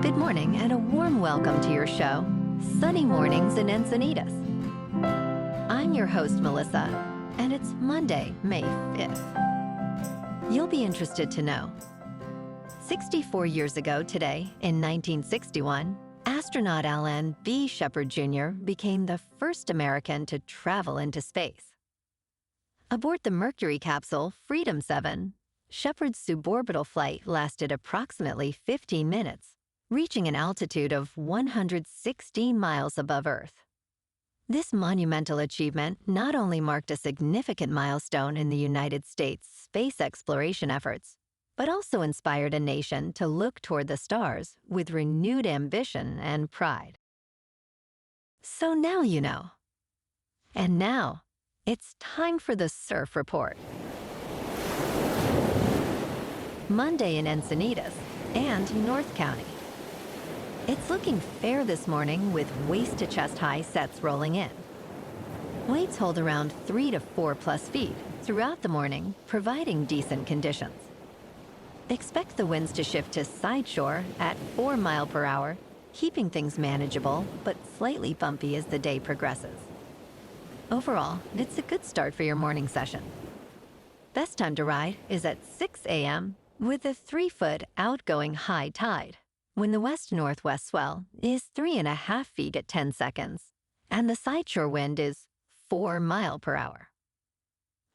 Good morning and a warm welcome to your show, Sunny Mornings in Encinitas. I'm your host, Melissa, and it's Monday, May 5th. You'll be interested to know, 64 years ago today, in 1961, astronaut Alan B. Shepard Jr. became the first American to travel into space. Aboard the Mercury capsule Freedom 7, Shepard's suborbital flight lasted approximately 15 minutes, reaching an altitude of 116 miles above Earth. This monumental achievement not only marked a significant milestone in the United States' space exploration efforts, but also inspired a nation to look toward the stars with renewed ambition and pride. So now you know. And now, it's time for the Surf Report. Monday in Encinitas and North County. It's looking fair this morning with waist-to-chest high sets rolling in. Waves hold around 3 to 4 plus feet throughout the morning, providing decent conditions. Expect the winds to shift to side shore at 4 miles per hour, keeping things manageable but slightly bumpy as the day progresses. Overall, it's a good start for your morning session. Best time to ride is at 6 a.m. with a 3-foot outgoing high tide, when the west-northwest swell is 3.5 feet at 10 seconds, and the sideshore wind is 4 miles per hour.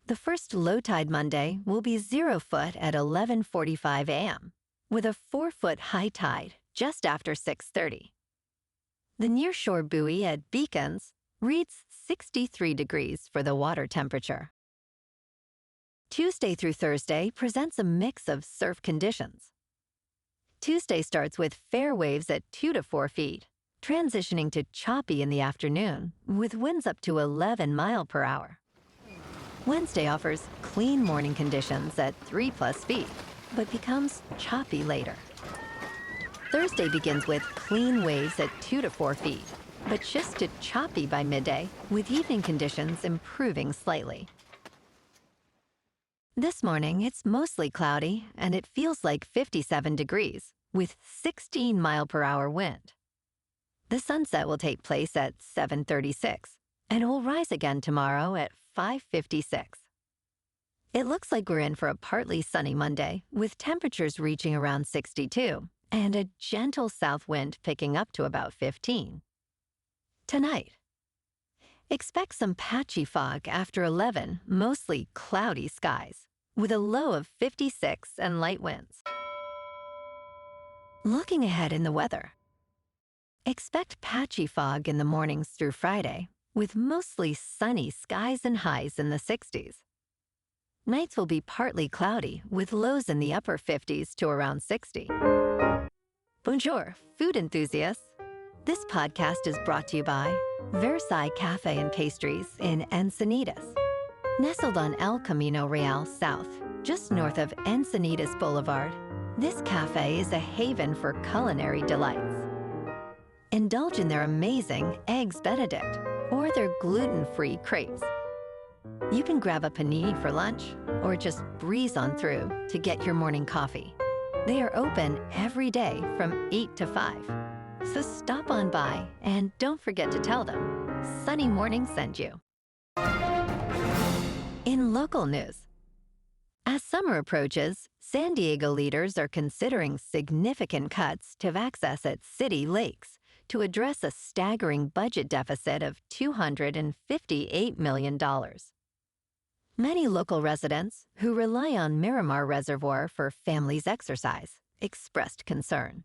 The first low tide Monday will be 0 foot at 11:45 a.m., with a 4-foot high tide just after 6:30. The nearshore buoy at Beacons reads 63 degrees for the water temperature. Tuesday through Thursday presents a mix of surf conditions. Tuesday starts with fair waves at 2 to 4 feet, transitioning to choppy in the afternoon, with winds up to 11 miles per hour. Wednesday offers clean morning conditions at 3 plus feet, but becomes choppy later. Thursday begins with clean waves at 2 to 4 feet, but shifts to choppy by midday, with evening conditions improving slightly. This morning, it's mostly cloudy, and it feels like 57 degrees, with 16 mile per hour wind. The sunset will take place at 7:36, and it will rise again tomorrow at 5:56. It looks like we're in for a partly sunny Monday, with temperatures reaching around 62, and a gentle south wind picking up to about 15. Tonight, expect some patchy fog after 11, mostly cloudy skies, with a low of 56 and light winds. Looking ahead in the weather, expect patchy fog in the mornings through Friday, with mostly sunny skies and highs in the 60s. Nights will be partly cloudy, with lows in the upper 50s to around 60. Bonjour, food enthusiasts. This podcast is brought to you by Versailles Cafe and Pastries in Encinitas. Nestled on El Camino Real South, just north of Encinitas Boulevard, this cafe is a haven for culinary delights. Indulge in their amazing Eggs Benedict or their gluten-free crepes. You can grab a panini for lunch or just breeze on through to get your morning coffee. They are open every day from 8 to 5. So stop on by and don't forget to tell them Sunny Morning sent you. In local news, as summer approaches, San Diego leaders are considering significant cuts to access at city lakes to address a staggering budget deficit of $258 million. Many local residents who rely on Miramar Reservoir for families' exercise expressed concern.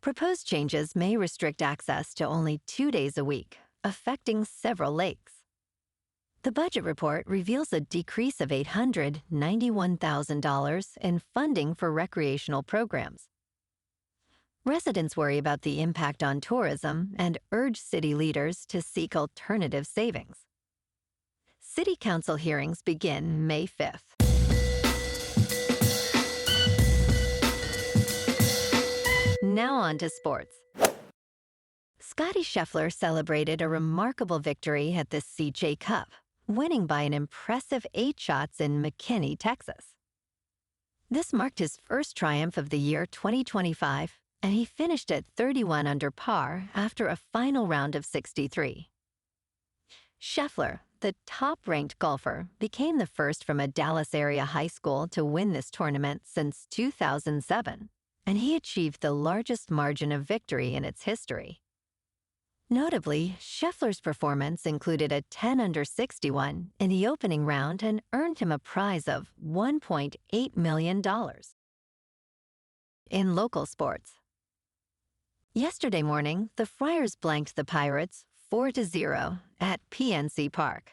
Proposed changes may restrict access to only 2 days a week, affecting several lakes. The budget report reveals a decrease of $891,000 in funding for recreational programs. Residents worry about the impact on tourism and urge city leaders to seek alternative savings. City Council hearings begin May 5th. Now on to sports. Scottie Scheffler celebrated a remarkable victory at the CJ Cup, winning by an impressive 8 shots in McKinney, Texas. This marked his first triumph of the year 2025 and he finished at 31 under par after a final round of 63. Scheffler, the top-ranked golfer, became the first from a Dallas-area high school to win this tournament since 2007, and he achieved the largest margin of victory in its history. Notably, Scheffler's performance included a 10 under 61 in the opening round and earned him a prize of $1.8 million. In local sports, yesterday morning, the Friars blanked the Pirates 4-0 at PNC Park.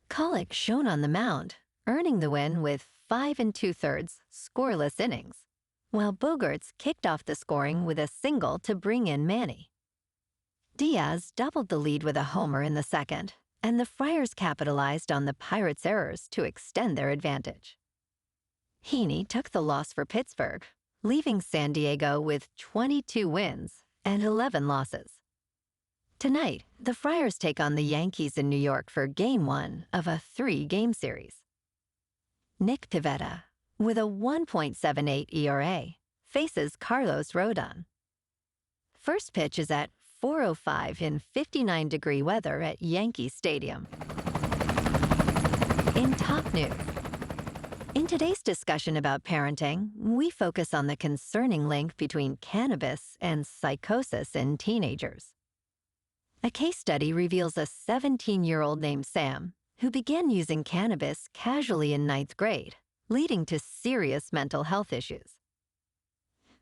Colic shone on the mound, earning the win with 5 2/3 scoreless innings, while Bogaerts kicked off the scoring with a single to bring in Manny. Diaz doubled the lead with a homer in the second, and the Friars capitalized on the Pirates' errors to extend their advantage. Heaney took the loss for Pittsburgh, leaving San Diego with 22 wins and 11 losses. Tonight, the Friars take on the Yankees in New York for Game 1 of a 3-game series. Nick Pivetta, with a 1.78 ERA, faces Carlos Rodon. First pitch is at 4:05 in 59-degree weather at Yankee Stadium. In top news, in today's discussion about parenting, we focus on the concerning link between cannabis and psychosis in teenagers. A case study reveals a 17-year-old named Sam who began using cannabis casually in 9th grade, leading to serious mental health issues.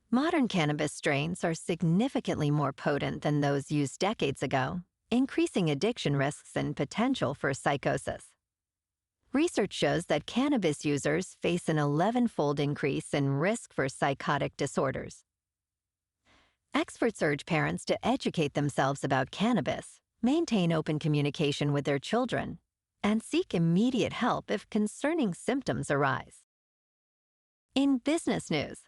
Modern cannabis strains are significantly more potent than those used decades ago, increasing addiction risks and potential for psychosis. Research shows that cannabis users face an 11-fold increase in risk for psychotic disorders. Experts urge parents to educate themselves about cannabis, maintain open communication with their children, and seek immediate help if concerning symptoms arise. In business news,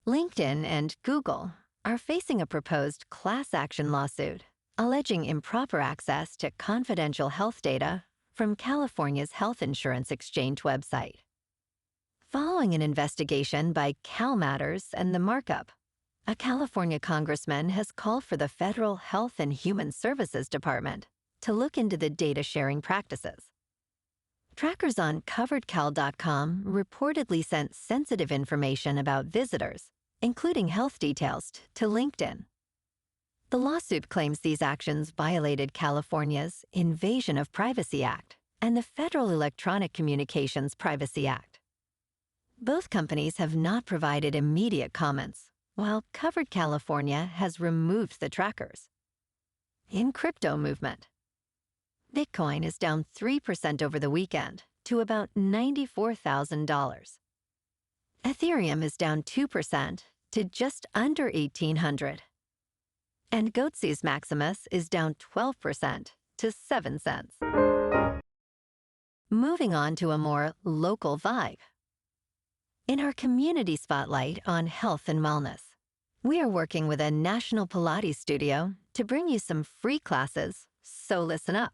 LinkedIn and Google are facing a proposed class action lawsuit alleging improper access to confidential health data from California's health insurance exchange website. Following an investigation by CalMatters and The Markup, a California congressman has called for the Federal Health and Human Services Department to look into the data sharing practices. Trackers on CoveredCal.com reportedly sent sensitive information about visitors, including health details, to LinkedIn. The lawsuit claims these actions violated California's Invasion of Privacy Act and the Federal Electronic Communications Privacy Act. Both companies have not provided immediate comments, while Covered California has removed the trackers. In crypto movement, Bitcoin is down 3% over the weekend to about $94,000. Ethereum is down 2% to just under $1,800. And Goatse's Maximus is down 12% to 7 cents. Moving on to a more local vibe. In our community spotlight on health and wellness, we are working with a national Pilates studio to bring you some free classes, so listen up.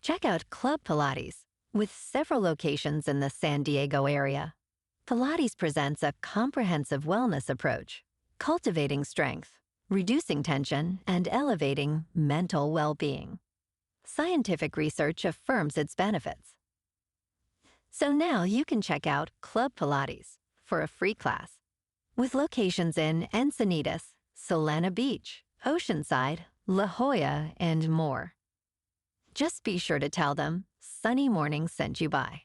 Check out Club Pilates, with several locations in the San Diego area. Pilates presents a comprehensive wellness approach, cultivating strength, reducing tension, and elevating mental well-being. Scientific research affirms its benefits. So now you can check out Club Pilates for a free class, with locations in Encinitas, Solana Beach, Oceanside, La Jolla, and more. Just be sure to tell them Sunny Morning sent you by.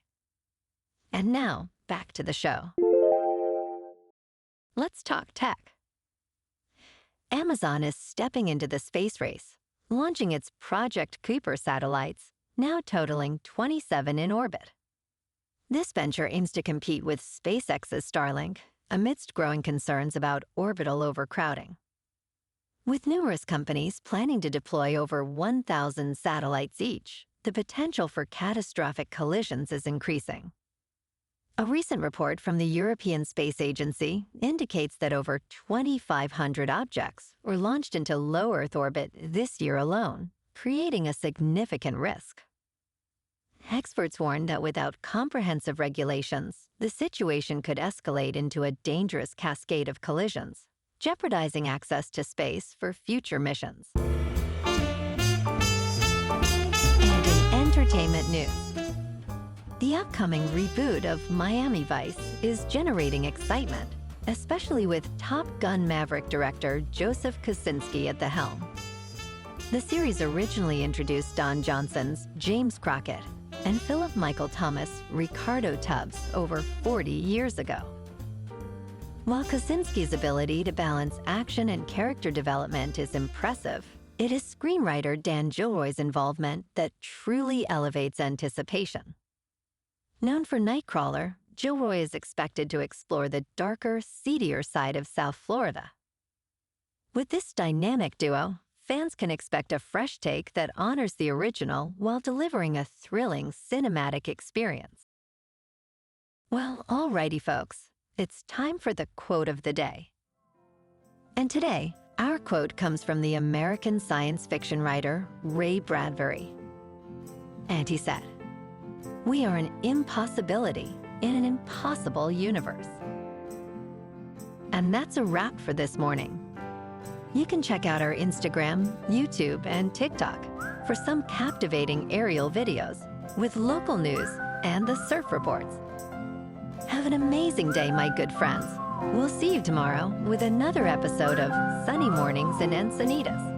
And now, back to the show. Let's talk tech. Amazon is stepping into the space race, launching its Project Kuiper satellites, now totaling 27 in orbit. This venture aims to compete with SpaceX's Starlink amidst growing concerns about orbital overcrowding. With numerous companies planning to deploy over 1,000 satellites each, the potential for catastrophic collisions is increasing. A recent report from the European Space Agency indicates that over 2,500 objects were launched into low Earth orbit this year alone, creating a significant risk. Experts warn that without comprehensive regulations, the situation could escalate into a dangerous cascade of collisions, jeopardizing access to space for future missions. And in entertainment news, the upcoming reboot of Miami Vice is generating excitement, especially with Top Gun Maverick director Joseph Kosinski at the helm. The series originally introduced Don Johnson's James Crockett and Philip Michael Thomas' Ricardo Tubbs over 40 years ago. While Kosinski's ability to balance action and character development is impressive, it is screenwriter Dan Gilroy's involvement that truly elevates anticipation. Known for Nightcrawler, Gilroy is expected to explore the darker, seedier side of South Florida. With this dynamic duo, fans can expect a fresh take that honors the original while delivering a thrilling cinematic experience. Well, alrighty folks, it's time for the quote of the day. And today, our quote comes from the American science fiction writer Ray Bradbury. And he said, "We are an impossibility in an impossible universe." And that's a wrap for this morning. You can check out our Instagram, YouTube, and TikTok for some captivating aerial videos with local news and the surf reports. Have an amazing day, my good friends. We'll see you tomorrow with another episode of Sunny Mornings in Encinitas.